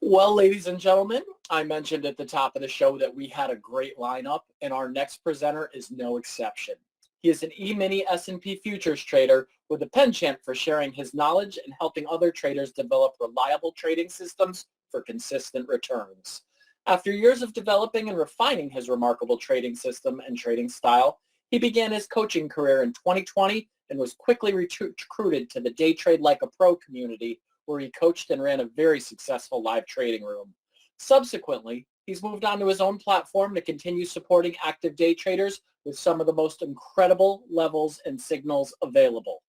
Well, ladies and gentlemen, I mentioned at the top of the show that we had a great lineup, and our next presenter is no exception. He is an E-mini S&P futures trader with a penchant for sharing his knowledge and helping other traders develop reliable trading systems for consistent returns. After years of developing and refining his remarkable trading system and trading style, he began his coaching career in 2020 and was quickly recruited to the Day Trade Like a Pro community, where he coached and ran a very successful live trading room. Subsequently, he's moved on to his own platform to continue supporting active day traders with some of the most incredible levels and signals available.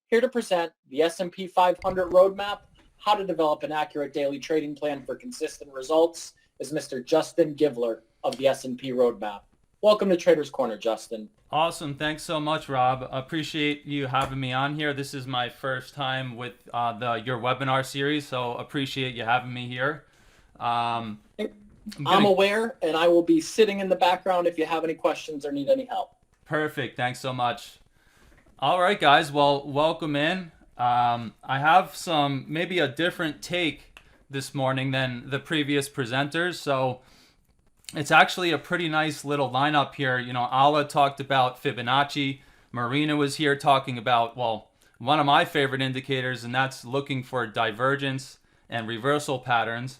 Here to present the S&P 500 roadmap, how to develop an accurate daily trading plan for consistent results, is Mr. Justin Givler of the S&P roadmap. Welcome to Traders Corner, Justin. Awesome. Thanks so much, Rob. Appreciate you having me on here. This is my first time with your webinar series, so appreciate you having me here. I'm aware, and I will be sitting in the background if you have any questions or need any help. Perfect. Thanks so much. All right, guys. Well, welcome in. I have maybe a different take this morning than the previous presenters, so it's actually a pretty nice little lineup here. You know, Ala talked about Fibonacci. Marina was here talking about, well, one of my favorite indicators, and that's looking for divergence and reversal patterns.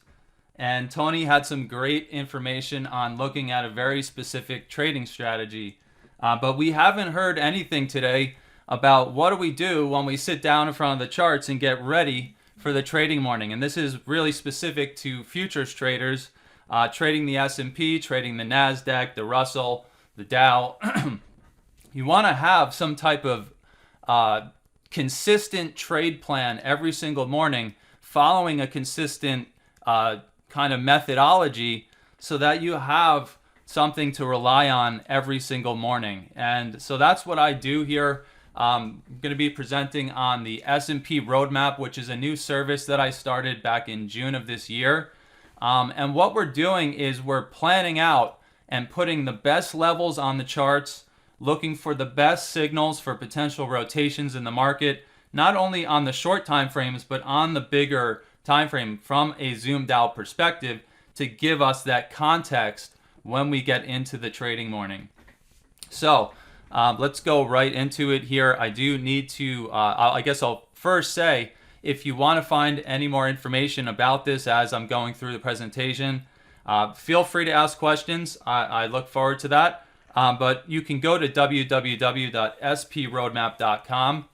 And Tony had some great information on looking at a very specific trading strategy. But we haven't heard anything today about what do we do when we sit down in front of the charts and get ready for the trading morning. And this is really specific to futures traders. Trading the S&P, trading the NASDAQ, the Russell, the Dow. You want to have some type of consistent trade plan every single morning, following a consistent kind of methodology so that you have something to rely on every single morning. And so that's what I do here. I'm going to be presenting on the S&P Roadmap, which is a new service that I started back in June of this year. And what we're doing is we're planning out and putting the best levels on the charts, looking for the best signals for potential rotations in the market, not only on the short time frames, but on the bigger time frame from a zoomed out perspective to give us that context when we get into the trading morning. So let's go right into it here. I do need to, I guess I'll first say, if you want to find any more information about this as I'm going through the presentation, feel free to ask questions. I look forward to that. But you can go to www.sproadmap.com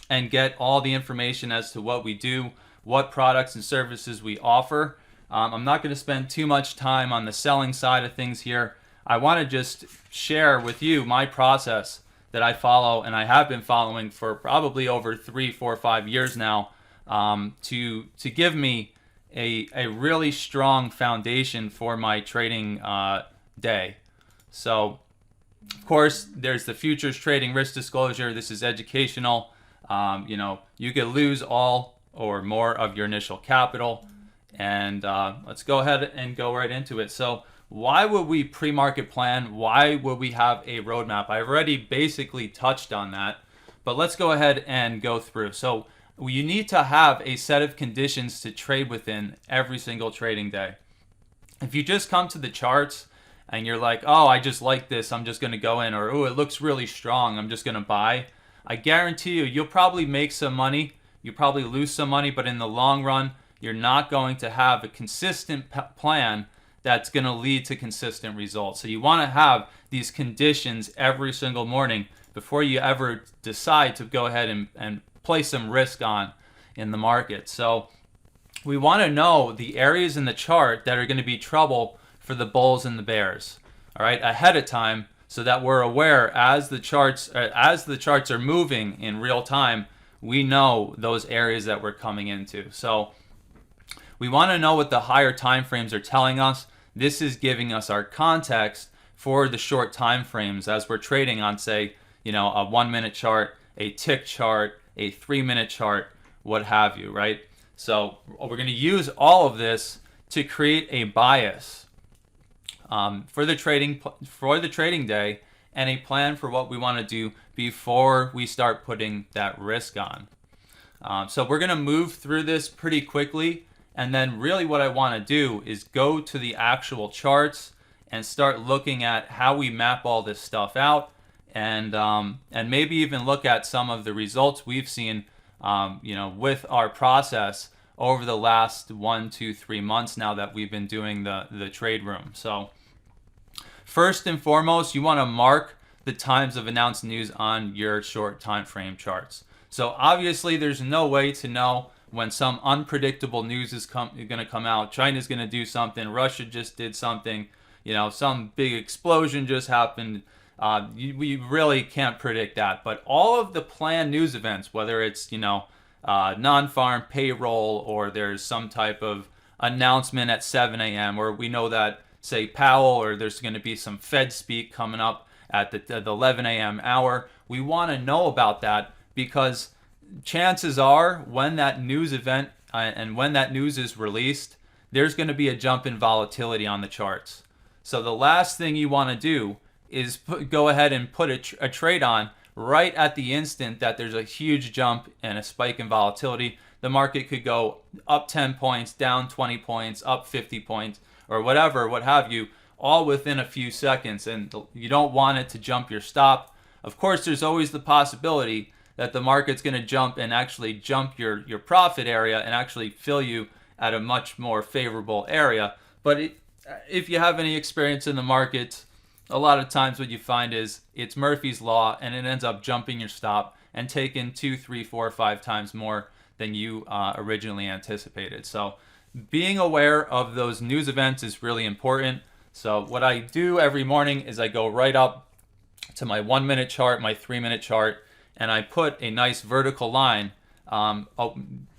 and get all the information as to what we do, what products and services we offer. I'm not going to spend too much time on the selling side of things here. I want to just share with you my process that I follow, and I have been following for probably over 3, 4, 5 years now, to give me a really strong foundation for my trading day. So, of course, there's the futures trading risk disclosure. This is educational. You could lose all or more of your initial capital, and let's go ahead and go right into it. So, why would we pre-market plan? Why would we have a roadmap? I already basically touched on that, but let's go ahead and go through. So you need to have a set of conditions to trade within every single trading day. If you just come to the charts and you're like, oh, I just like this, I'm just going to go in, or oh, it looks really strong, I'm just going to buy, I guarantee you'll probably make some money, you probably lose some money, but in the long run, you're not going to have a consistent plan that's going to lead to consistent results. So you want to have these conditions every single morning before you ever decide to go ahead and place some risk on in the market. So we want to know the areas in the chart that are going to be trouble for the bulls and the bears, all right, ahead of time, so that we're aware as the charts are moving in real time, we know those areas that we're coming into. So we want to know what the higher time frames are telling us. This is giving us our context for the short time frames as we're trading on, say, a 1 minute chart, a tick chart, a 3 minute chart, what have you, right? So we're going to use all of this to create a bias for the trading day and a plan for what we want to do before we start putting that risk on. So we're going to move through this pretty quickly, And then really what I want to do is go to the actual charts and start looking at how we map all this stuff out, and maybe even look at some of the results we've seen, with our process over the last 1, 2, 3 months now that we've been doing the trade room. So first and foremost, you want to mark the times of announced news on your short time frame charts. So obviously there's no way to know when some unpredictable news is going to come out. China's going to do something, Russia just did something, some big explosion just happened. We really can't predict that. But all of the planned news events, whether it's non-farm payroll, or there's some type of announcement at 7 a.m., or we know that, say, Powell, or there's going to be some Fed speak coming up at the 11 a.m. hour. We want to know about that, because chances are when that news event and when that news is released, there's going to be a jump in volatility on the charts. So the last thing you want to do is go ahead and put a trade on right at the instant that there's a huge jump and a spike in volatility. The market could go up 10 points, down 20 points, up 50 points, or whatever, what have you, all within a few seconds, and you don't want it to jump your stop. Of course, there's always the possibility that the market's going to jump and actually jump your profit area and actually fill you at a much more favorable area. But if you have any experience in the market, a lot of times what you find is it's Murphy's Law, and it ends up jumping your stop and taking 2, 3, 4, 5 times more than you originally anticipated. So being aware of those news events is really important. So what I do every morning is I go right up to my 1 minute chart, my 3 minute chart, and I put a nice vertical line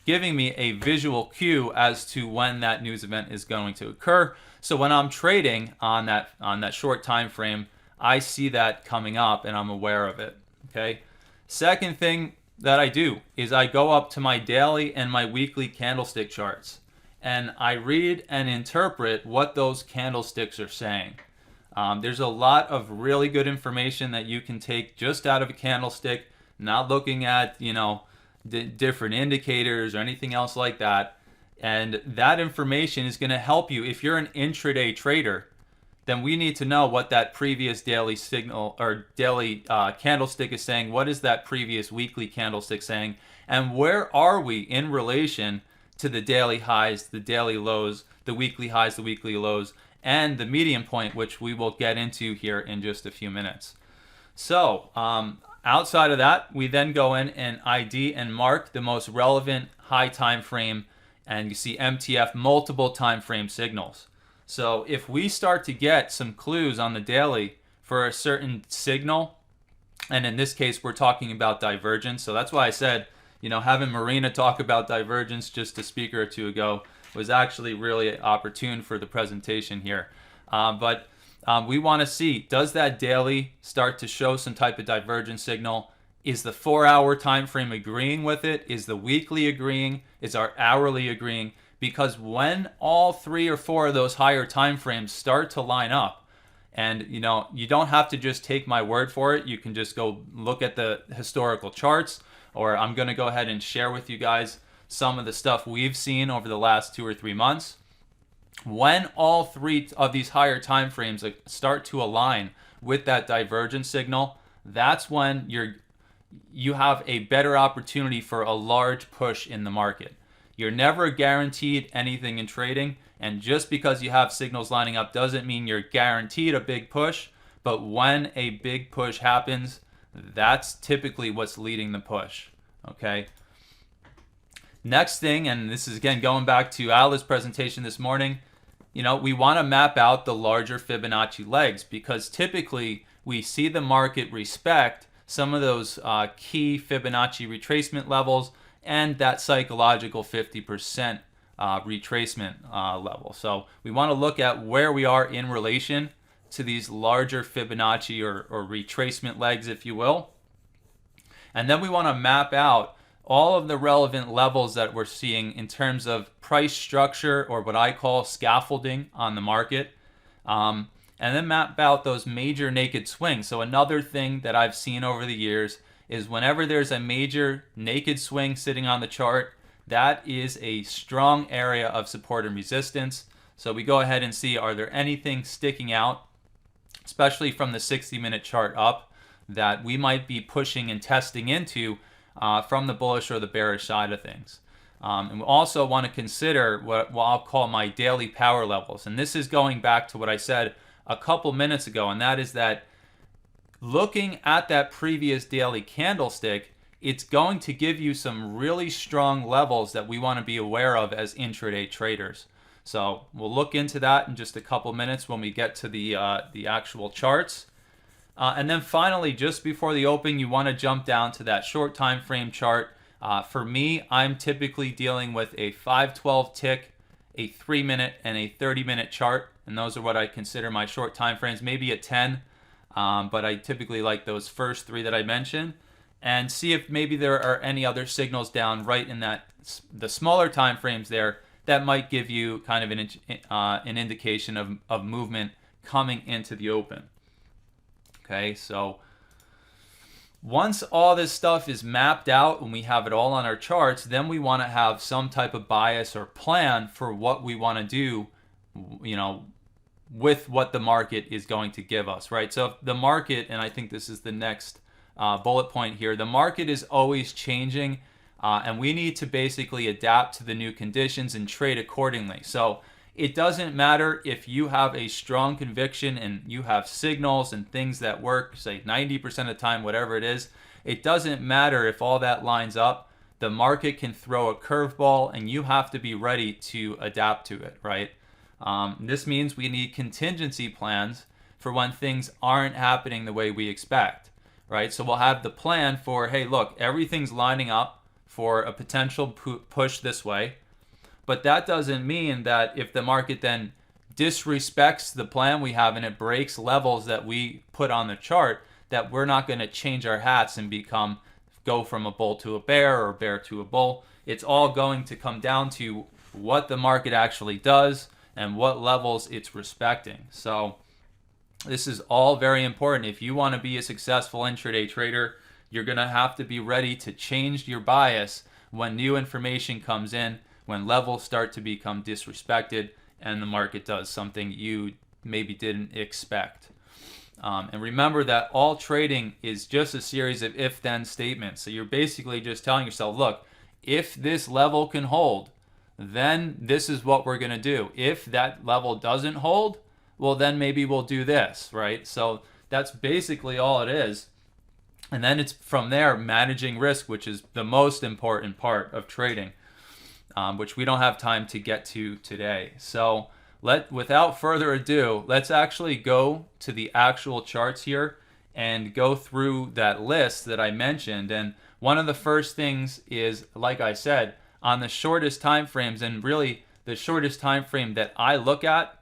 giving me a visual cue as to when that news event is going to occur. So when I'm trading on that short time frame, I see that coming up and I'm aware of it. Okay. Second thing that I do is I go up to my daily and my weekly candlestick charts, and I read and interpret what those candlesticks are saying. There's a lot of really good information that you can take just out of a candlestick, not looking at different indicators or anything else like that. And that information is going to help you. If you're an intraday trader, then we need to know what that previous daily signal or daily candlestick is saying. What is that previous weekly candlestick saying? And where are we in relation to the daily highs, the daily lows, the weekly highs, the weekly lows, and the median point, which we will get into here in just a few minutes. So outside of that, we then go in and ID and mark the most relevant high time frame, and you see MTF multiple time frame signals. So if we start to get some clues on the daily for a certain signal, and in this case we're talking about divergence, so that's why I said, having Marina talk about divergence just a speak or two ago was actually really opportune for the presentation here. But we want to see, does that daily start to show some type of divergence signal? Is the 4-hour time frame agreeing with it? Is the weekly agreeing? Is our hourly agreeing? Because when all 3 or 4 of those higher time frames start to line up, and you don't have to just take my word for it, you can just go look at the historical charts, or I'm going to go ahead and share with you guys some of the stuff we've seen over the last 2 or 3 months. When all 3 of these higher time frames start to align with that divergence signal, that's when you have a better opportunity for a large push in the market. You're never guaranteed anything in trading, and just because you have signals lining up doesn't mean you're guaranteed a big push. But when a big push happens, that's typically what's leading the push. Okay. Next thing, and this is again going back to Ala's presentation this morning, we want to map out the larger Fibonacci legs, because typically we see the market respect some of those key Fibonacci retracement levels and that psychological 50% retracement level. So we want to look at where we are in relation to these larger Fibonacci or retracement legs, if you will. And then we want to map out all of the relevant levels that we're seeing in terms of price structure, or what I call scaffolding on the market. And then map out those major naked swings. So another thing that I've seen over the years is whenever there's a major naked swing sitting on the chart, that is a strong area of support and resistance. So we go ahead and see, are there anything sticking out, especially from the 60-minute chart up, that we might be pushing and testing into from the bullish or the bearish side of things. And we also want to consider what I'll call my daily power levels. And this is going back to what I said a couple minutes ago, and that is that looking at that previous daily candlestick, it's going to give you some really strong levels that we want to be aware of as intraday traders. So we'll look into that in just a couple minutes when we get to the actual charts. And then finally, just before the open, you want to jump down to that short time frame chart. For me, I'm typically dealing with a 512 tick, a 3-minute, and a 30-minute chart. And those are what I consider my short time frames, maybe a 10. But I typically like those first 3 that I mentioned. And see if maybe there are any other signals down right in the smaller time frames there that might give you kind of an indication of movement coming into the open. Okay, so once all this stuff is mapped out and we have it all on our charts, then we want to have some type of bias or plan for what we want to do, with what the market is going to give us, right? So the market, and I think this is the next bullet point here, the market is always changing, and we need to basically adapt to the new conditions and trade accordingly. So it doesn't matter if you have a strong conviction and you have signals and things that work, say 90% of the time, whatever it is. It doesn't matter if all that lines up. The market can throw a curveball and you have to be ready to adapt to it, right? This means we need contingency plans for when things aren't happening the way we expect, right? So we'll have the plan for, hey, look, everything's lining up for a potential push this way. But that doesn't mean that if the market then disrespects the plan we have and it breaks levels that we put on the chart, that we're not going to change our hats and go from a bull to a bear or a bear to a bull. It's all going to come down to what the market actually does and what levels it's respecting. So this is all very important. If you want to be a successful intraday trader, you're going to have to be ready to change your bias when new information comes in, when levels start to become disrespected and the market does something you maybe didn't expect. And remember that all trading is just a series of if-then statements. So you're basically just telling yourself, look, if this level can hold, then this is what we're going to do. If that level doesn't hold, well, then maybe we'll do this, right? So that's basically all it is. And then it's from there managing risk, which is the most important part of trading. Which we don't have time to get to today. So without further ado, let's actually go to the actual charts here and go through that list that I mentioned. And one of the first things is, like I said, on the shortest time frames, and really the shortest time frame that I look at,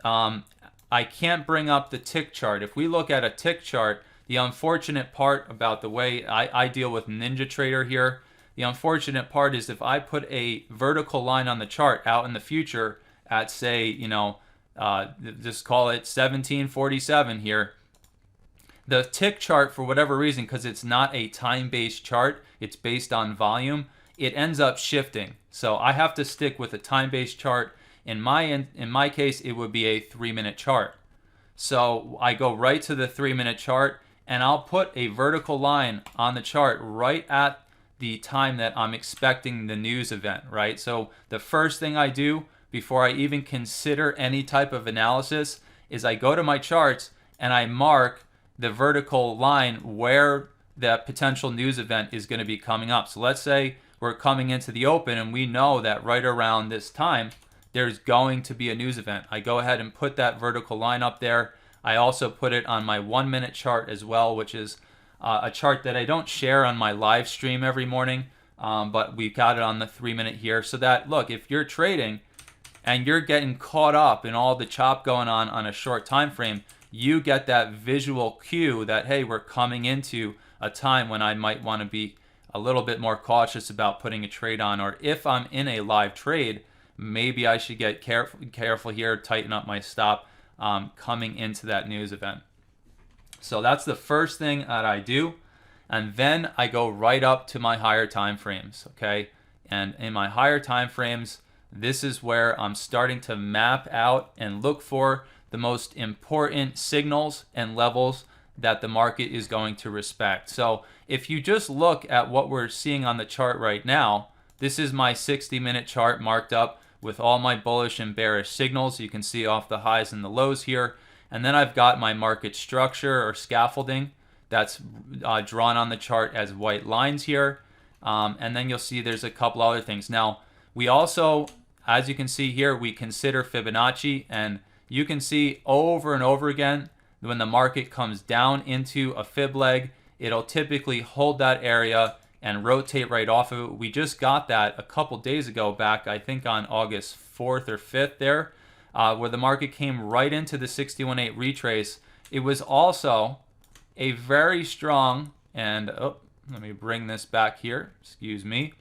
I can't bring up the tick chart. If we look at a tick chart, the unfortunate part about the way I deal with NinjaTrader here, the unfortunate part is if I put a vertical line on the chart out in the future at, say, just call it 1747 here, the tick chart, for whatever reason, because it's not a time-based chart, it's based on volume, it ends up shifting. So I have to stick with a time-based chart. In my case, it would be a 3-minute chart. So I go right to the 3-minute chart, and I'll put a vertical line on the chart right at the time that I'm expecting the news event, right? So the first thing I do before I even consider any type of analysis is I go to my charts and I mark the vertical line where the potential news event is going to be coming up. So let's say we're coming into the open and we know that right around this time there's going to be a news event. I go ahead and put that vertical line up there. I also put it on my 1-minute chart as well, which is a chart that I don't share on my live stream every morning, but we've got it on the 3-minute here, so that, look, if you're trading and you're getting caught up in all the chop going on a short time frame, you get that visual cue that, hey, we're coming into a time when I might want to be a little bit more cautious about putting a trade on, or if I'm in a live trade, maybe I should get careful here, tighten up my stop coming into that news event. So that's the first thing that I do. And then I go right up to my higher time frames, okay? And in my higher time frames, this is where I'm starting to map out and look for the most important signals and levels that the market is going to respect. So if you just look at what we're seeing on the chart right now, this is my 60-minute chart marked up with all my bullish and bearish signals. You can see off the highs and the lows here. And then I've got my market structure or scaffolding that's drawn on the chart as white lines here. And then you'll see there's a couple other things. Now, we also, as you can see here, we consider Fibonacci. And you can see over and over again, when the market comes down into a fib leg, it'll typically hold that area and rotate right off of it. We just got that a couple days ago back, I think on August 4th or 5th there, where the market came right into the 61.8 retrace. It was also a very strong, and let me bring this back here, excuse me.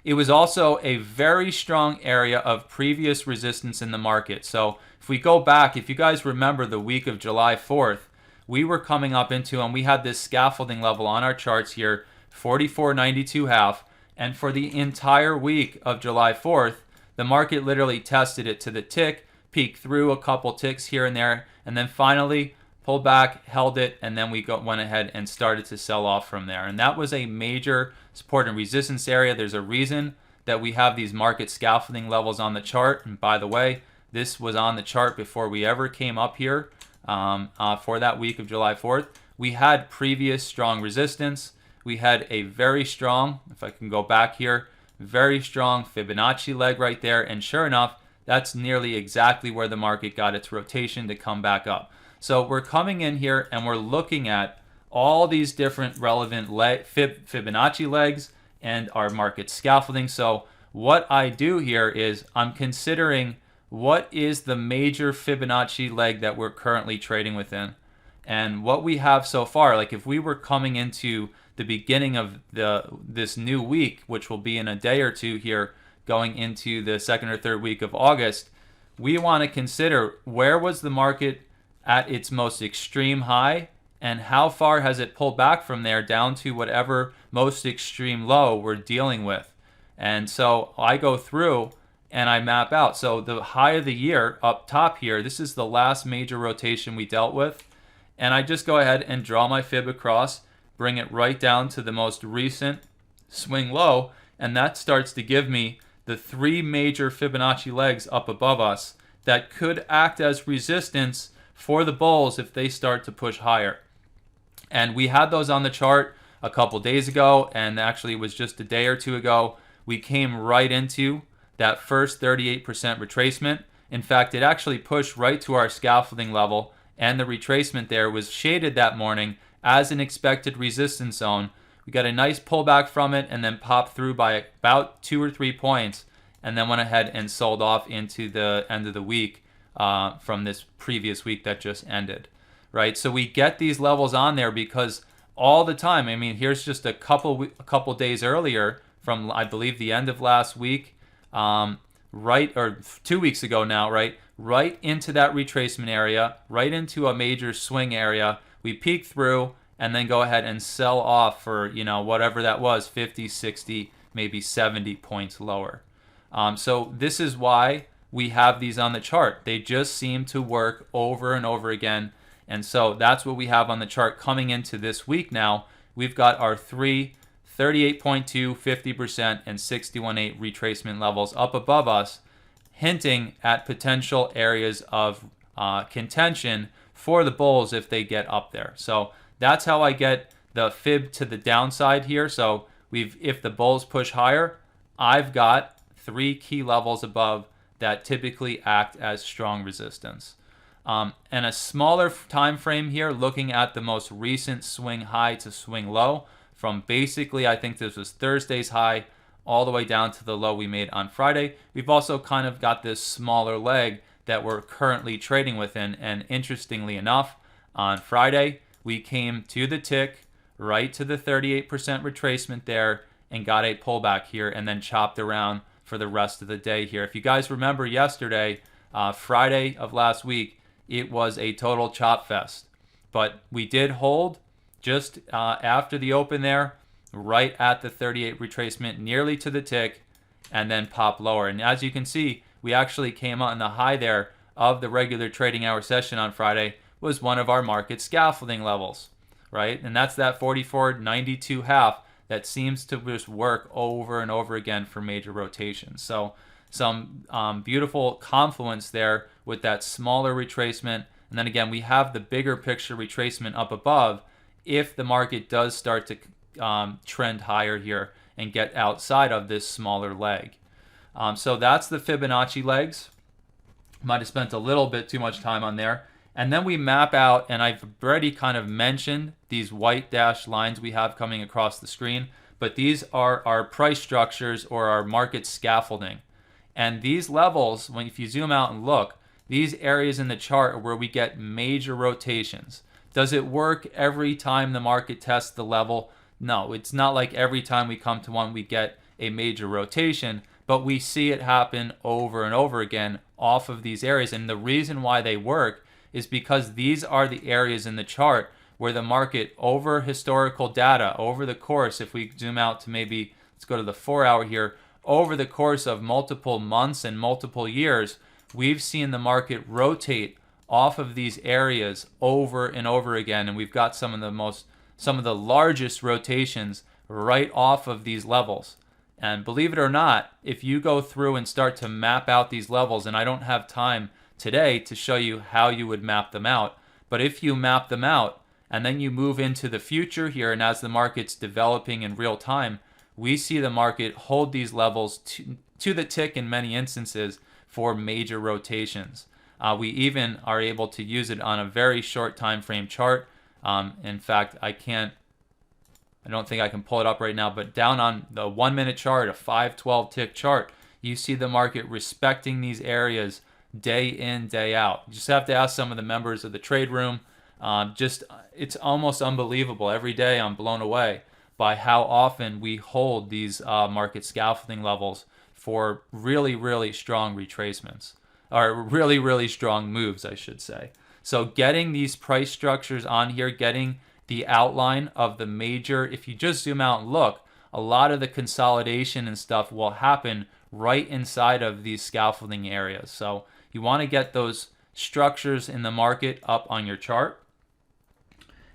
It was also a very strong area of previous resistance in the market. So if we go back, if you guys remember the week of July 4th, we were coming up into, and we had this scaffolding level on our charts here, 44.92.5. And for the entire week of July 4th, the market literally tested it to the tick, peeked through a couple ticks here and there, and then finally pulled back, held it, and then we went ahead and started to sell off from there. And that was a major support and resistance area. There's a reason that we have these market scaffolding levels on the chart. And by the way, this was on the chart before we ever came up here for that week of July 4th. We had previous strong resistance. We had a very strong, if I can go back here, very strong Fibonacci leg right there. And sure enough, that's nearly exactly where the market got its rotation to come back up. So we're coming in here and we're looking at all these different relevant Fibonacci legs and our market scaffolding. So what I do here is I'm considering what is the major Fibonacci leg that we're currently trading within. And what we have so far, like if we were coming into the beginning of this new week, which will be in a day or two here, going into the second or third week of August, we want to consider where was the market at its most extreme high and how far has it pulled back from there down to whatever most extreme low we're dealing with. And so I go through and I map out. So the high of the year up top here, this is the last major rotation we dealt with. And I just go ahead and draw my fib across, bring it right down to the most recent swing low, and that starts to give me the three major Fibonacci legs up above us that could act as resistance for the bulls if they start to push higher. And we had those on the chart a couple days ago, and actually it was just a day or two ago. We came right into that first 38% retracement. In fact, it actually pushed right to our scaffolding level, and the retracement there was shaded that morning as an expected resistance zone. We got a nice pullback from it and then popped through by about 2 or 3 points, and then went ahead and sold off into the end of the week from this previous week that just ended, right? So we get these levels on there because all the time, I mean, here's just a couple days earlier from, I believe, the end of last week, right, or 2 weeks ago now, right into that retracement area, right into a major swing area. We peak through and then go ahead and sell off for, whatever that was, 50, 60, maybe 70 points lower. So this is why we have these on the chart. They just seem to work over and over again. And so that's what we have on the chart coming into this week now. We've got our three 38.2, 50%, and 61.8 retracement levels up above us, hinting at potential areas of contention for the bulls if they get up there. So that's how I get the fib to the downside here. So if the bulls push higher, I've got 3 key levels above that typically act as strong resistance. And a smaller time frame here, looking at the most recent swing high to swing low from basically, I think this was Thursday's high, all the way down to the low we made on Friday. We've also kind of got this smaller leg that we're currently trading within. And interestingly enough, on Friday, we came to the tick, right to the 38% retracement there, and got a pullback here and then chopped around for the rest of the day here. If you guys remember yesterday, Friday of last week, it was a total chop fest. But we did hold just after the open there. right at the 38 retracement, nearly to the tick, and then pop lower. And as you can see, we actually came out in the high there of the regular trading hour session on Friday was one of our market scaffolding levels, right? And that's that 44.92 half that seems to just work over and over again for major rotations. So some beautiful confluence there with that smaller retracement. And then again, we have the bigger picture retracement up above if the market does start to trend higher here and get outside of this smaller leg. So that's the Fibonacci legs. Might have spent a little bit too much time on there. And then we map out, and I've already kind of mentioned these white dashed lines we have coming across the screen, but these are our price structures or our market scaffolding. And these levels, if you zoom out and look, these areas in the chart are where we get major rotations. Does it work every time the market tests the level? No, it's not like every time we come to one we get a major rotation, but we see it happen over and over again off of these areas. And the reason why they work is because these are the areas in the chart where the market, over historical data, over the course, if we zoom out to maybe, let's go to the 4 hour here, over the course of multiple months and multiple years, we've seen the market rotate off of these areas over and over again. And we've got some of the largest rotations right off of these levels. And believe it or not, if you go through and start to map out these levels, and I don't have time today to show you how you would map them out, but if you map them out and then you move into the future here, and as the market's developing in real time, we see the market hold these levels to the tick in many instances for major rotations. We even are able to use it on a very short time frame chart. In fact, I don't think I can pull it up right now, but down on the 1 minute chart, a 512 tick chart, you see the market respecting these areas day in, day out. You just have to ask some of the members of the trade room. It's almost unbelievable. Every day I'm blown away by how often we hold these market scaffolding levels for really, really strong retracements, or really, really strong moves, I should say. So getting these price structures on here, getting the outline of the major, if you just zoom out and look, a lot of the consolidation and stuff will happen right inside of these scaffolding areas. So you want to get those structures in the market up on your chart.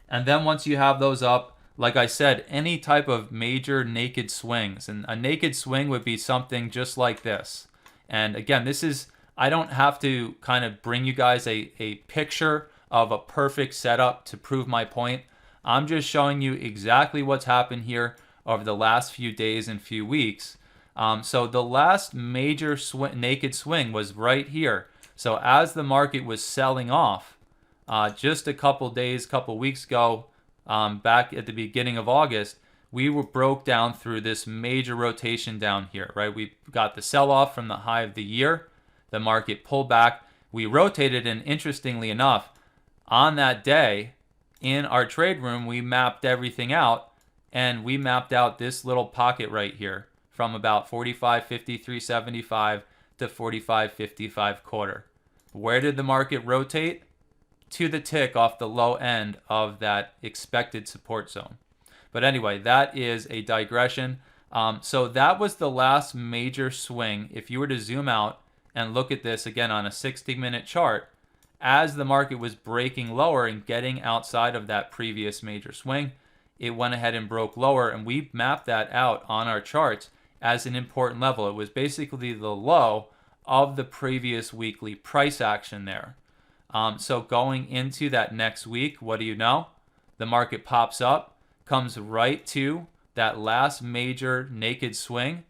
And then once you have those up, like I said, any type of major naked swings. And a naked swing would be something just like this. And again, I don't have to kind of bring you guys a picture of a perfect setup to prove my point. I'm just showing you exactly what's happened here over the last few days and few weeks. So the last major naked swing was right here. So as the market was selling off just a couple weeks ago, back at the beginning of August, we broke down through this major rotation down here, right? We got the sell-off from the high of the year. The market pulled back. We rotated, and interestingly enough, on that day in our trade room, we mapped everything out, and we mapped out this little pocket right here from about 45.50, 375 to 45.55 quarter. Where did the market rotate? To the tick off the low end of that expected support zone. But anyway, that is a digression. So that was the last major swing. If you were to zoom out and look at this again on a 60-minute chart, as the market was breaking lower and getting outside of that previous major swing, it went ahead and broke lower, and we mapped that out on our charts as an important level. It was basically the low of the previous weekly price action there. So going into that next week, what do you know? The market pops up, comes right to that last major naked swing.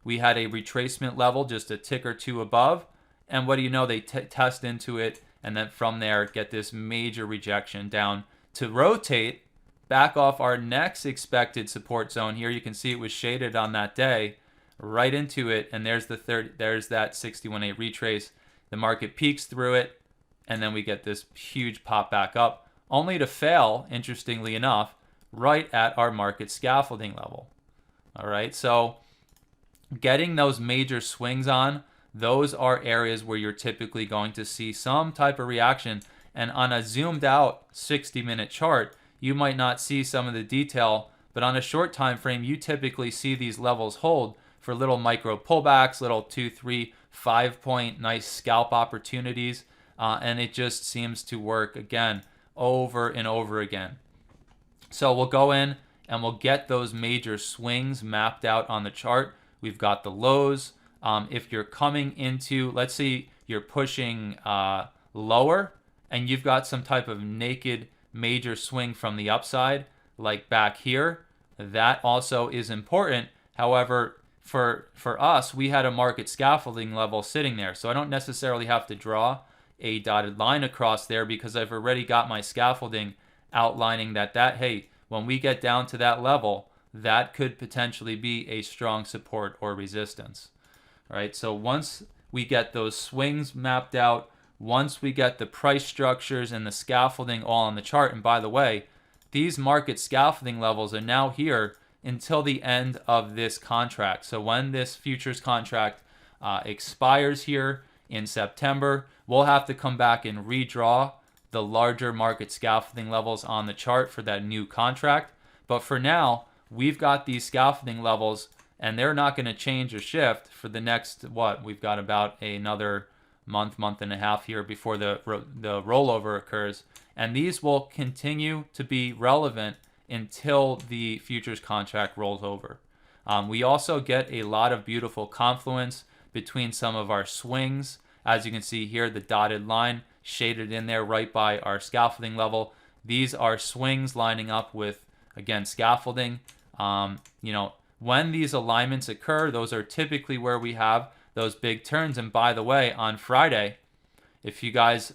We had a retracement level just a tick or two above, and what do you know? They test into it, and then from there get this major rejection down to rotate back off our next expected support zone. Here you can see it was shaded on that day right into it, and there's that 61.8 retrace. The market peaks through it, and then we get this huge pop back up, only to fail, interestingly enough, right at our market scaffolding level. All right, so getting those major swings on, those are areas where you're typically going to see some type of reaction. And on a zoomed out 60-minute chart, you might not see some of the detail, But on a short time frame, you typically see these levels hold for little micro pullbacks, little 2, 3, 5 point nice scalp opportunities. And it just seems to work again over and over again. So we'll go in and we'll get those major swings mapped out on the chart. We've got the lows. If you're coming into, let's say you're pushing lower and you've got some type of naked major swing from the upside, like back here, that also is important. However, for us, we had a market scaffolding level sitting there. So I don't necessarily have to draw a dotted line across there because I've already got my scaffolding outlining that hey, when we get down to that level, that could potentially be a strong support or resistance. All right, so once we get those swings mapped out, once we get the price structures and the scaffolding all on the chart, and by the way, these market scaffolding levels are now here until the end of this contract. So when this futures contract expires here in September, we'll have to come back and redraw the larger market scaffolding levels on the chart for that new contract. But for now, we've got these scaffolding levels and they're not going to change or shift for the next, we've got about another month and a half here before the rollover occurs. And these will continue to be relevant until the futures contract rolls over. We also get a lot of beautiful confluence between some of our swings. As you can see here, the dotted line shaded in there right by our scaffolding level. These are swings lining up with, again, scaffolding. When these alignments occur, those are typically where we have those big turns. And by the way, on Friday, if you guys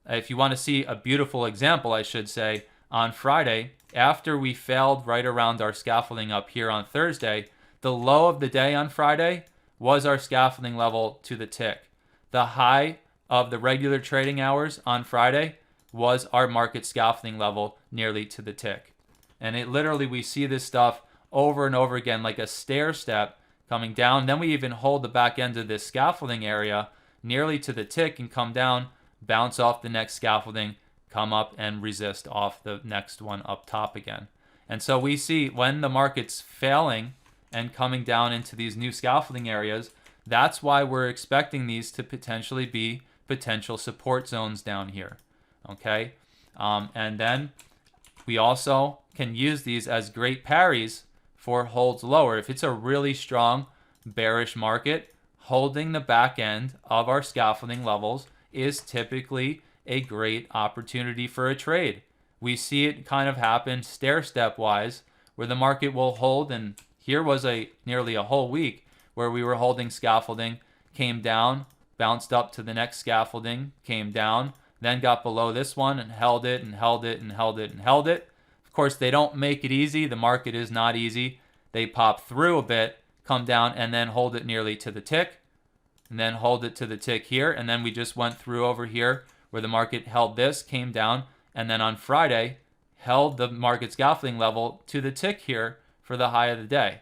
if you want to see a beautiful example, I should say, on Friday, after we failed right around our scaffolding up here on Thursday, the low of the day on Friday was our scaffolding level to the tick. The high of the regular trading hours on Friday was our market scaffolding level nearly to the tick. And it literally, we see this stuff over and over again like a stair step coming down. Then we even hold the back end of this scaffolding area nearly to the tick and come down, bounce off the next scaffolding, come up and resist off the next one up top again. And so we see when the market's failing and coming down into these new scaffolding areas, that's why we're expecting these to potentially be potential support zones down here. Okay. And then we also can use these as great parries for holds lower. If it's a really strong bearish market, holding the back end of our scaffolding levels is typically a great opportunity for a trade. We see it kind of happen stair-step wise, where the market will hold, and here was nearly a whole week where we were holding scaffolding, came down, bounced up to the next scaffolding, came down, then got below this one and held it and held it and held it and held it. Of course, they don't make it easy. The market is not easy. They pop through a bit, come down, and then hold it nearly to the tick, and then hold it to the tick here. And then we just went through over here where the market held this, came down, and then on Friday held the market scaffolding level to the tick here for the high of the day,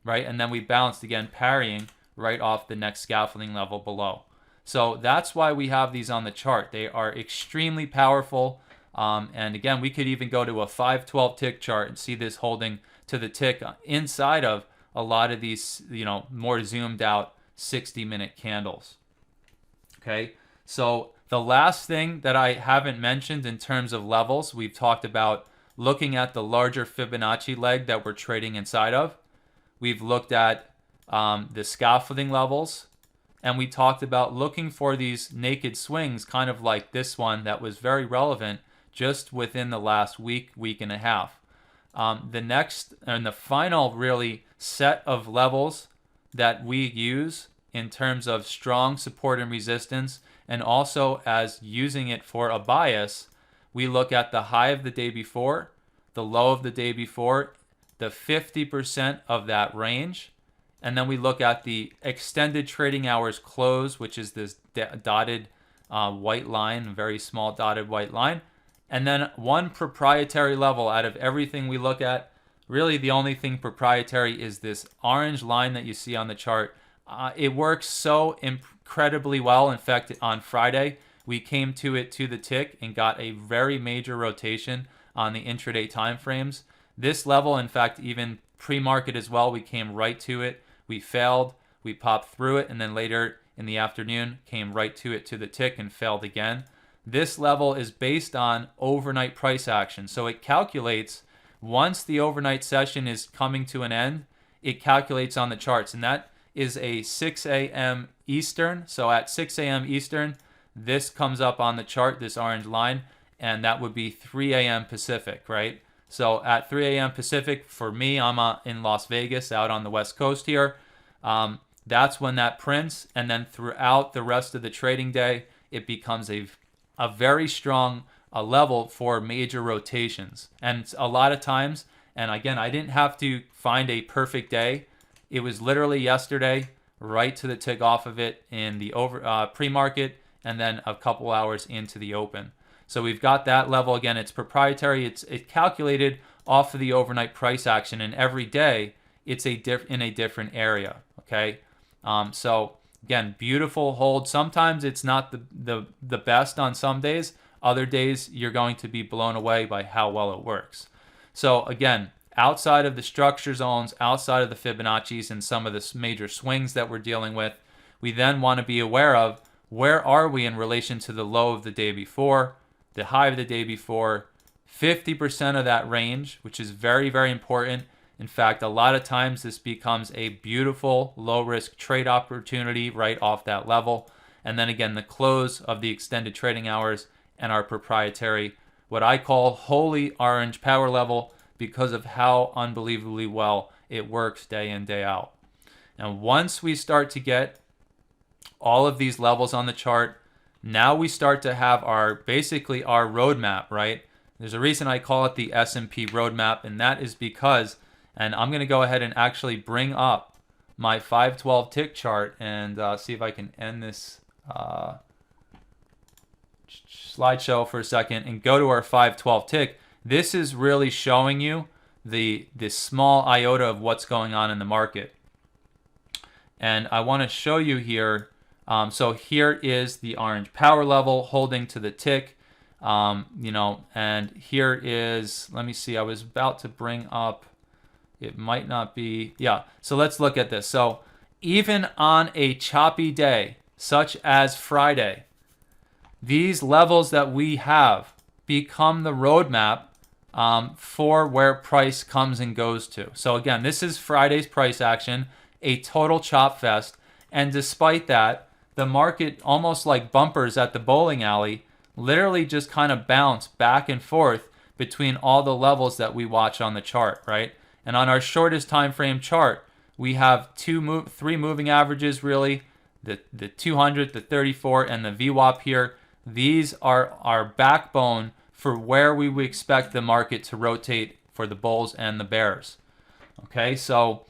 right? And then we bounced again, parrying right off the next scaffolding level below. So that's why we have these on the chart. They are extremely powerful. And again, we could even go to a 512 tick chart and see this holding to the tick inside of a lot of these, more zoomed out 60-minute candles. Okay, so the last thing that I haven't mentioned in terms of levels, we've talked about looking at the larger Fibonacci leg that we're trading inside of. We've looked at the scaffolding levels, and we talked about looking for these naked swings, kind of like this one that was very relevant just within the last week and a half. The next and the final really set of levels that we use in terms of strong support and resistance, and also as using it for a bias, we look at the high of the day before, the low of the day before, the 50% of that range, and then we look at the extended trading hours close, which is this dotted white line, very small dotted white line. And then one proprietary level out of everything we look at. Really the only thing proprietary is this orange line that you see on the chart. It works so incredibly well. In fact, on Friday, we came to it to the tick and got a very major rotation on the intraday time frames. This level, in fact, even pre-market as well, we came right to it. We failed, we popped through it, and then later in the afternoon came right to it to the tick and failed again. This level is based on overnight price action. So it calculates once the overnight session is coming to an end, it calculates on the charts. And that is a 6 a.m. Eastern. So at 6 a.m. Eastern, this comes up on the chart, this orange line, and that would be 3 a.m. Pacific, right? So at 3 a.m. Pacific, for me, I'm in Las Vegas, out on the West Coast here. That's when that prints, and then throughout the rest of the trading day, it becomes a very strong level for major rotations. And a lot of times, and again, I didn't have to find a perfect day. It was literally yesterday, right to the tick off of it in the pre-market, and then a couple hours into the open. So we've got that level. Again, it's proprietary. It's calculated off of the overnight price action, and every day it's in a different area. Okay, so again, beautiful hold. Sometimes it's not the best on some days. Other days you're going to be blown away by how well it works. So again, outside of the structure zones, outside of the Fibonacci's and some of the major swings that we're dealing with, we then want to be aware of where are we in relation to the low of the day before, the high of the day before, 50% of that range, which is very, very important. In fact, a lot of times this becomes a beautiful low-risk trade opportunity right off that level. And then again, the close of the extended trading hours and our proprietary, what I call holy orange power level, because of how unbelievably well it works day in, day out. And once we start to get all of these levels on the chart, now we start to have basically our roadmap, right? There's a reason I call it the S&P roadmap, and that is because, and I'm going to go ahead and actually bring up my 512 tick chart and see if I can end this slideshow for a second and go to our 512 tick. This is really showing you the small iota of what's going on in the market. And I want to show you here. So here is the orange power level holding to the tick. And here is, let me see, I was about to bring up, it might not be, yeah. So let's look at this. So even on a choppy day, such as Friday, these levels that we have become the roadmap for where price comes and goes to. So again, this is Friday's price action, a total chop fest. And despite that, the market, almost like bumpers at the bowling alley, literally just kind of bounce back and forth between all the levels that we watch on the chart, right? And on our shortest time frame chart, we have three moving averages really, the 200, the 34, and the VWAP here. These are our backbone for where we would expect the market to rotate for the bulls and the bears. Okay, so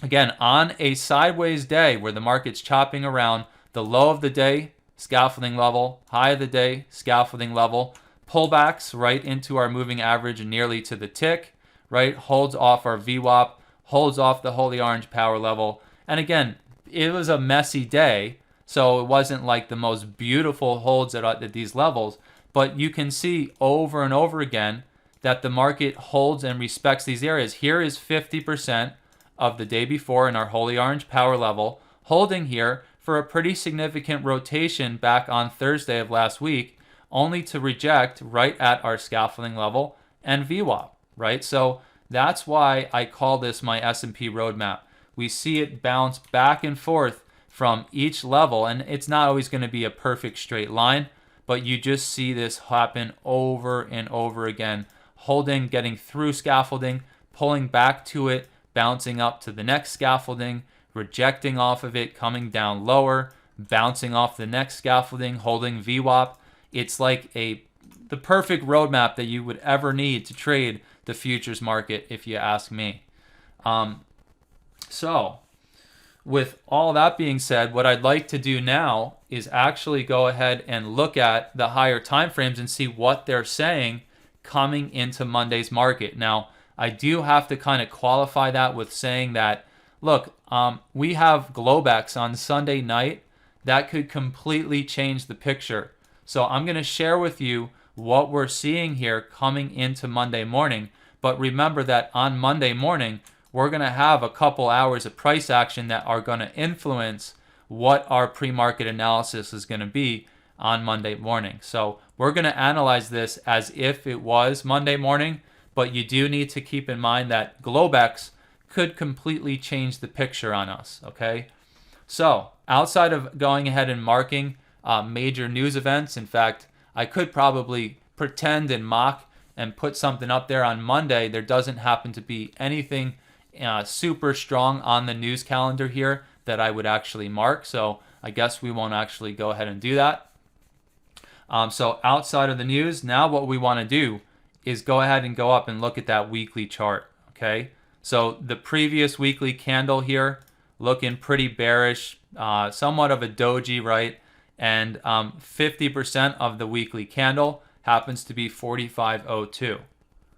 again, on a sideways day where the market's chopping around, the low of the day, scaffolding level, high of the day, scaffolding level, pullbacks right into our moving average nearly to the tick, right, holds off our VWAP, holds off the holy orange power level. And again, it was a messy day, so it wasn't like the most beautiful holds at these levels, but you can see over and over again that the market holds and respects these areas. Here is 50% of the day before in our holy orange power level, holding here for a pretty significant rotation back on Thursday of last week, only to reject right at our scaffolding level and VWAP, right? So that's why I call this my S&P roadmap. We see it bounce back and forth from each level, and it's not always going to be a perfect straight line, but you just see this happen over and over again, holding, getting through scaffolding, pulling back to it, bouncing up to the next scaffolding, rejecting off of it, coming down lower, bouncing off the next scaffolding, holding VWAP. It's like the perfect roadmap that you would ever need to trade the futures market, if you ask me. So with all that being said, what I'd like to do now is actually go ahead and look at the higher time frames and see what they're saying coming into Monday's market. Now, I do have to kind of qualify that with saying that, look, we have Globex on Sunday night that could completely change the picture. So I'm going to share with you what we're seeing here coming into Monday morning. But remember that on Monday morning, we're going to have a couple hours of price action that are going to influence what our pre-market analysis is going to be on Monday morning. So we're going to analyze this as if it was Monday morning, but you do need to keep in mind that Globex could completely change the picture on us, okay? So outside of going ahead and marking major news events, in fact, I could probably pretend and mock and put something up there on Monday. There doesn't happen to be anything super strong on the news calendar here that I would actually mark. So I guess we won't actually go ahead and do that. So outside of the news, now what we want to do is go ahead and go up and look at that weekly chart. Okay. So the previous weekly candle here looking pretty bearish, somewhat of a doji, right? And 50% of the weekly candle happens to be 45.02.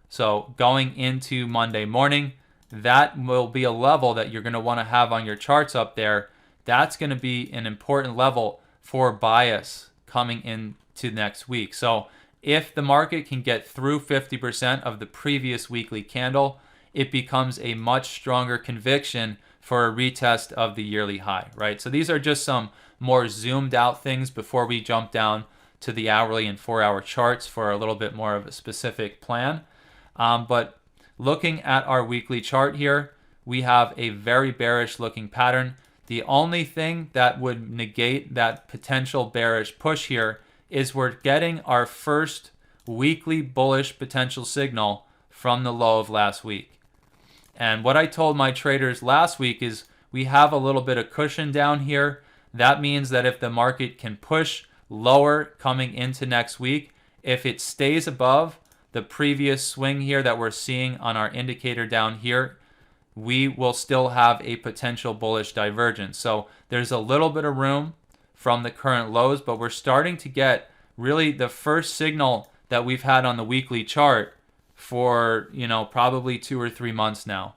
So going into Monday morning, that will be a level that you're going to want to have on your charts up there. That's going to be an important level for bias coming into next week. So if the market can get through 50% of the previous weekly candle, it becomes a much stronger conviction for a retest of the yearly high, right? So these are just some more zoomed out things before we jump down to the hourly and 4-hour charts for a little bit more of a specific plan. But looking at our weekly chart here, we have a very bearish looking pattern. The only thing that would negate that potential bearish push here is we're getting our first weekly bullish potential signal from the low of last week. And what I told my traders last week is we have a little bit of cushion down here. That means that if the market can push lower coming into next week, if it stays above the previous swing here that we're seeing on our indicator down here, we will still have a potential bullish divergence. So there's a little bit of room from the current lows, but we're starting to get really the first signal that we've had on the weekly chart for, probably 2 or 3 months now.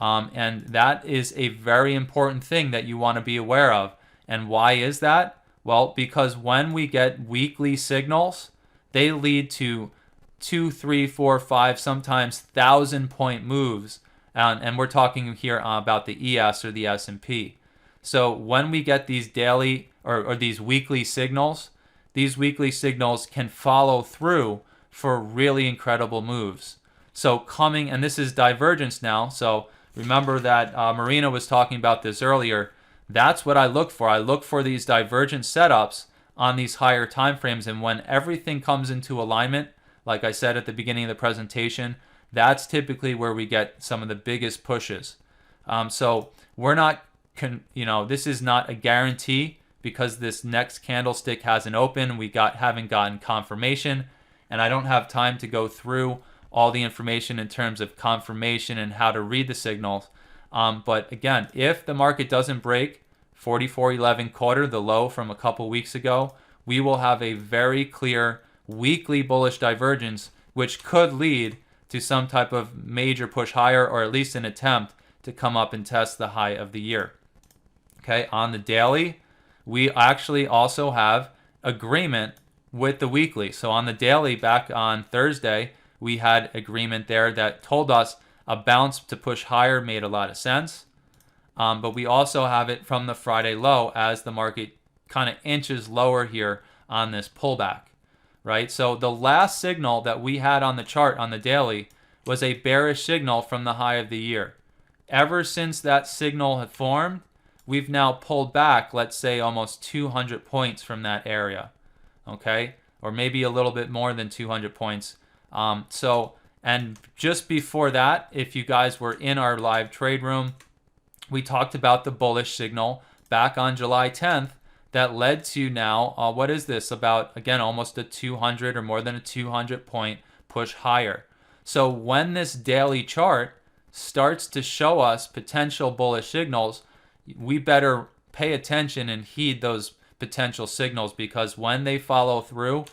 And that is a very important thing that you want to be aware of. And why is that? Well, because when we get weekly signals, they lead to 2, 3, 4, 5, sometimes 1,000-point moves. And we're talking here about the ES or the S&P. So when we get these daily or these weekly signals can follow through for really incredible moves. So and this is divergence now. So remember that Marina was talking about this earlier. That's what I look for. I look for these divergent setups on these higher time frames. And when everything comes into alignment, like I said at the beginning of the presentation, that's typically where we get some of the biggest pushes. So we're not, this is not a guarantee because this next candlestick hasn't opened. We haven't gotten confirmation, and I don't have time to go through all the information in terms of confirmation and how to read the signals. But again, if the market doesn't break 44.11 quarter, the low from a couple weeks ago, we will have a very clear weekly bullish divergence, which could lead to some type of major push higher, or at least an attempt to come up and test the high of the year. Okay, on the daily, we actually also have agreement with the weekly. So on the daily back on Thursday, we had agreement there that told us a bounce to push higher made a lot of sense. But we also have it from the Friday low as the market kind of inches lower here on this pullback, right? So the last signal that we had on the chart on the daily was a bearish signal from the high of the year. Ever since that signal had formed, we've now pulled back, let's say almost 200 points from that area, okay? Or maybe a little bit more than 200 points. And just before that, if you guys were in our live trade room, we talked about the bullish signal back on July 10th that led to now, what is this? About, again, almost a 200 or more than a 200 point push higher. So when this daily chart starts to show us potential bullish signals, we better pay attention and heed those potential signals, because when they follow through,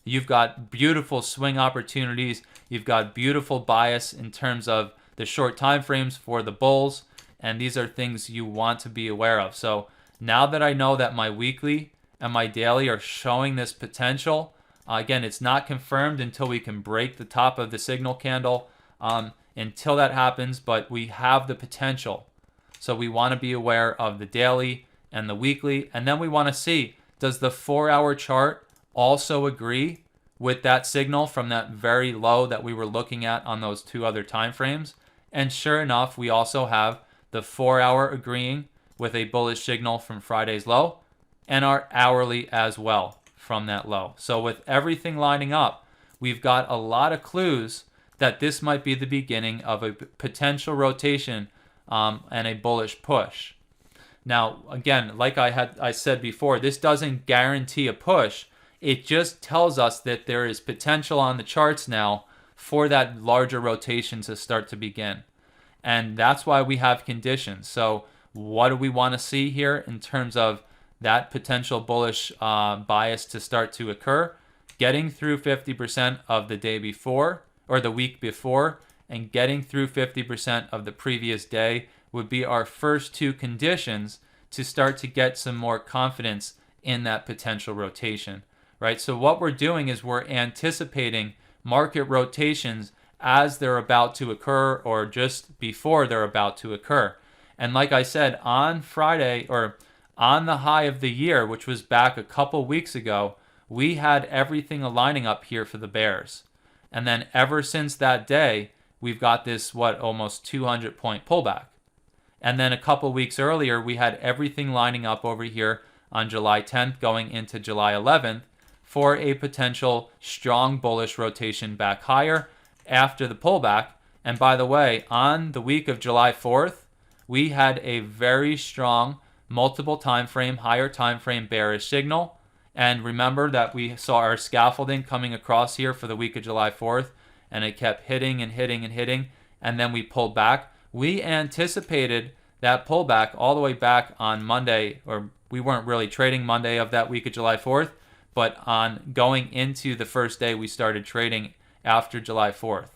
you've got beautiful swing opportunities. You've got beautiful bias in terms of the short time frames for the bulls, and these are things you want to be aware of. So now that I know that my weekly and my daily are showing this potential, Again, it's not confirmed until we can break the top of the signal candle. Until that happens, but we have the potential. So we want to be aware of the daily and the weekly, and then we want to see, does the 4-hour chart also agree with that signal from that very low that we were looking at on those two other time frames? And sure enough, we also have the 4-hour agreeing with a bullish signal from Friday's low, and our hourly as well from that low. So with everything lining up, we've got a lot of clues that this might be the beginning of a potential rotation and a bullish push. Now, again, like I said before, this doesn't guarantee a push. It just tells us that there is potential on the charts now for that larger rotation to start to begin. And that's why we have conditions. So what do we want to see here in terms of that potential bullish bias to start to occur? Getting through 50% of the day before or the week before, and getting through 50% of the previous day would be our first two conditions to start to get some more confidence in that potential rotation, right? So what we're doing is we're anticipating market rotations as they're about to occur or just before they're about to occur. And like I said, on Friday, or on the high of the year, which was back a couple weeks ago, we had everything aligning up here for the bears. And then ever since that day, we've got this, almost 200-point pullback. And then a couple weeks earlier, we had everything lining up over here on July 10th going into July 11th for a potential strong bullish rotation back higher after the pullback. And by the way, on the week of July 4th, we had a very strong multiple time frame, higher time frame bearish signal. And remember that we saw our scaffolding coming across here for the week of July 4th, and it kept hitting and hitting and hitting, and then we pulled back. We anticipated that pullback all the way back on Monday, or we weren't really trading Monday of that week of July 4th, but on going into the first day we started trading after July 4th.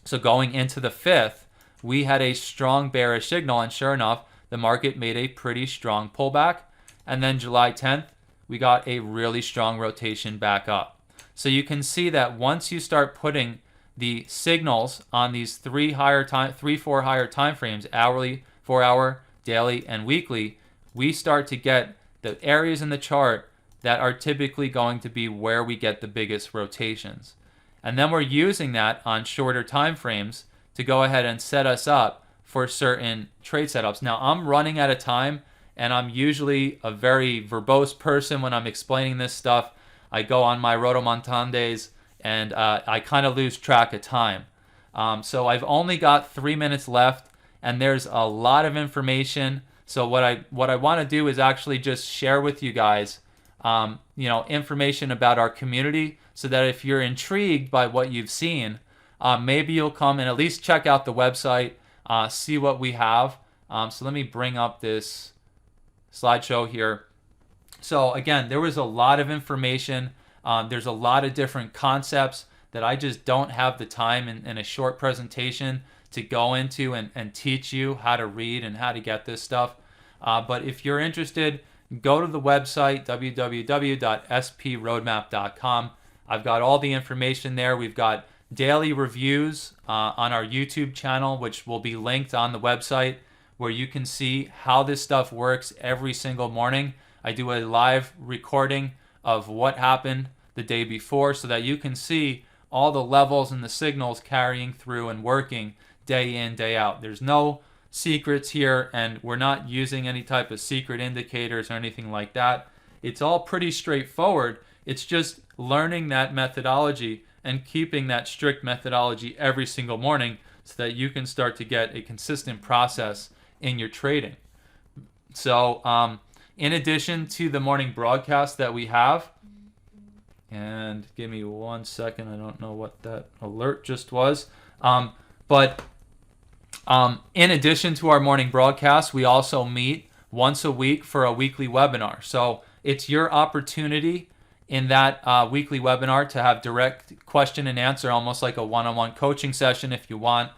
So going into the 5th, we had a strong bearish signal, and sure enough, the market made a pretty strong pullback. And then July 10th, we got a really strong rotation back up. So you can see that once you start putting the signals on these 4 higher time frames, hourly, 4-hour, daily, and weekly, we start to get the areas in the chart that are typically going to be where we get the biggest rotations. And then we're using that on shorter time frames to go ahead and set us up for certain trade setups. Now, I'm running out of time, and I'm usually a very verbose person when I'm explaining this stuff. I go on my Rotomontan days, and I kind of lose track of time. So I've only got 3 minutes left, and there's a lot of information. So what I want to do is actually just share with you guys, information about our community, so that if you're intrigued by what you've seen, maybe you'll come and at least check out the website, see what we have. So let me bring up this slideshow here. So again, there was a lot of information. There's a lot of different concepts that I just don't have the time in a short presentation to go into and teach you how to read and how to get this stuff. But if you're interested, go to the website, www.sproadmap.com. I've got all the information there. We've got daily reviews on our YouTube channel, which will be linked on the website, where you can see how this stuff works every single morning. I do a live recording of what happened the day before so that you can see all the levels and the signals carrying through and working day in, day out. There's no secrets here, and we're not using any type of secret indicators or anything like that. It's all pretty straightforward. It's just learning that methodology and keeping that strict methodology every single morning so that you can start to get a consistent process in your trading. So in addition to the morning broadcast that we have, and give me 1 second, I don't know what that alert just was, but in addition to our morning broadcast, we also meet once a week for a weekly webinar. So it's your opportunity in that weekly webinar to have direct question and answer, almost like a one-on-one coaching session if you want.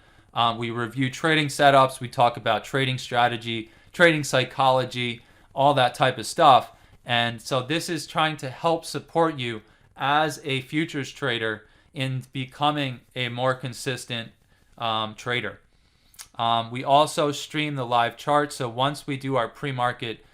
We review trading setups, we talk about trading strategy, trading psychology, all that type of stuff. And so this is trying to help support you as a futures trader in becoming a more consistent trader. We also stream the live chart. So once we do our pre-market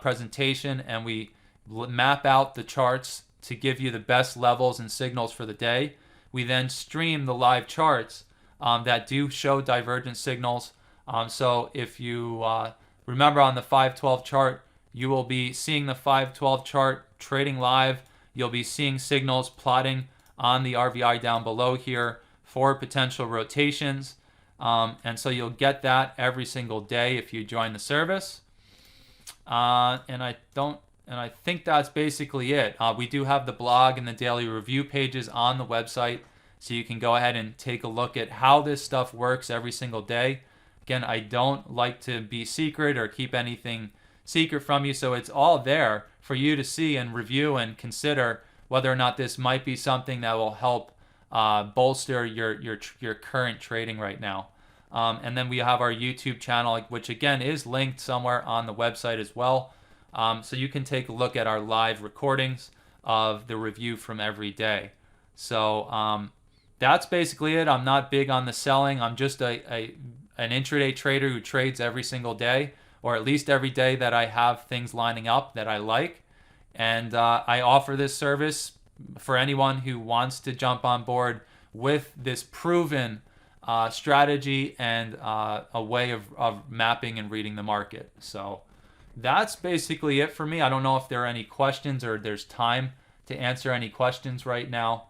presentation and we map out the charts to give you the best levels and signals for the day, we then stream the live charts that do show divergent signals. So if you remember on the 512 chart, you will be seeing the 512 chart trading live. You'll be seeing signals plotting on the RVI down below here for potential rotations. And so you'll get that every single day if you join the service. And I think that's basically it. We do have the blog and the daily review pages on the website, so you can go ahead and take a look at how this stuff works every single day. Again, I don't like to be secret or keep anything secret from you, so it's all there for you to see and review and consider whether or not this might be something that will help bolster your current trading right now. And then we have our YouTube channel, which again is linked somewhere on the website as well. So you can take a look at our live recordings of the review from every day. So that's basically it. I'm not big on the selling. I'm just an intraday trader who trades every single day, or at least every day that I have things lining up that I like. And I offer this service for anyone who wants to jump on board with this proven strategy and a way of mapping and reading the market. So that's basically it for me. I don't know if there are any questions or there's time to answer any questions right now.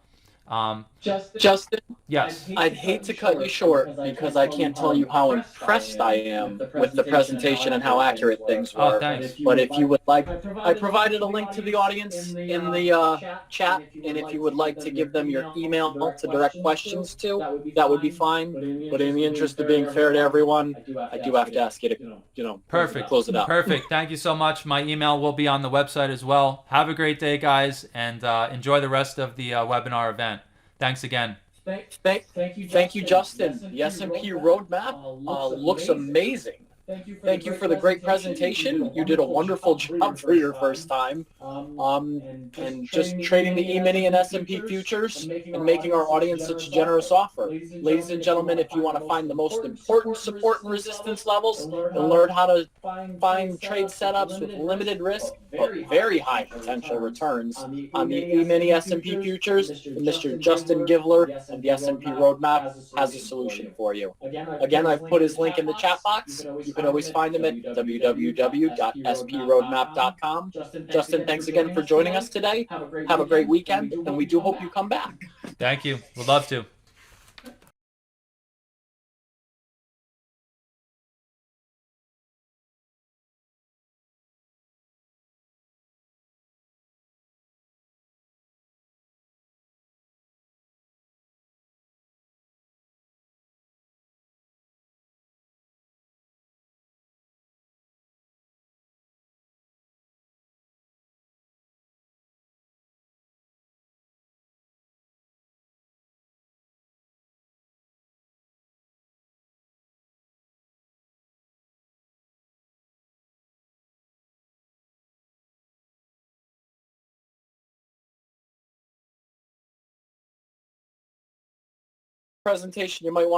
Justin, Yes. I'd hate to cut you short because I can't tell you how impressed I am with the presentation and how accurate things Oh, were. thanks. But if you would like, I provided a link to the audience in the chat, and if you would like to give them your email to direct questions to, that would be fine. But in the interest of being fair to everyone, I do have to ask you to, Perfect. close it out. Perfect. Thank you so much. My email will be on the website as well. Have a great day, guys, and enjoy the rest of the webinar event. Thanks again. Thank you, Justin. The S&P roadmap looks amazing. Thank you for the great presentation. You did a wonderful job for your first time. And just trading the E-mini and S&P futures and making our audience such a generous offer. Ladies and gentlemen, if you want to find the most important support and resistance levels and learn how to find trade setups with limited risk but very high potential returns on the E-mini S&P futures, Mr. Justin Givler of the S&P Roadmap has a solution for you. Again, I've put his link in the chat box. You can always find him at www.sproadmap.com. Justin, thanks again for joining us today. Have a great weekend, and we do hope you come back. Thank you. We'd love to. Presentation, you might want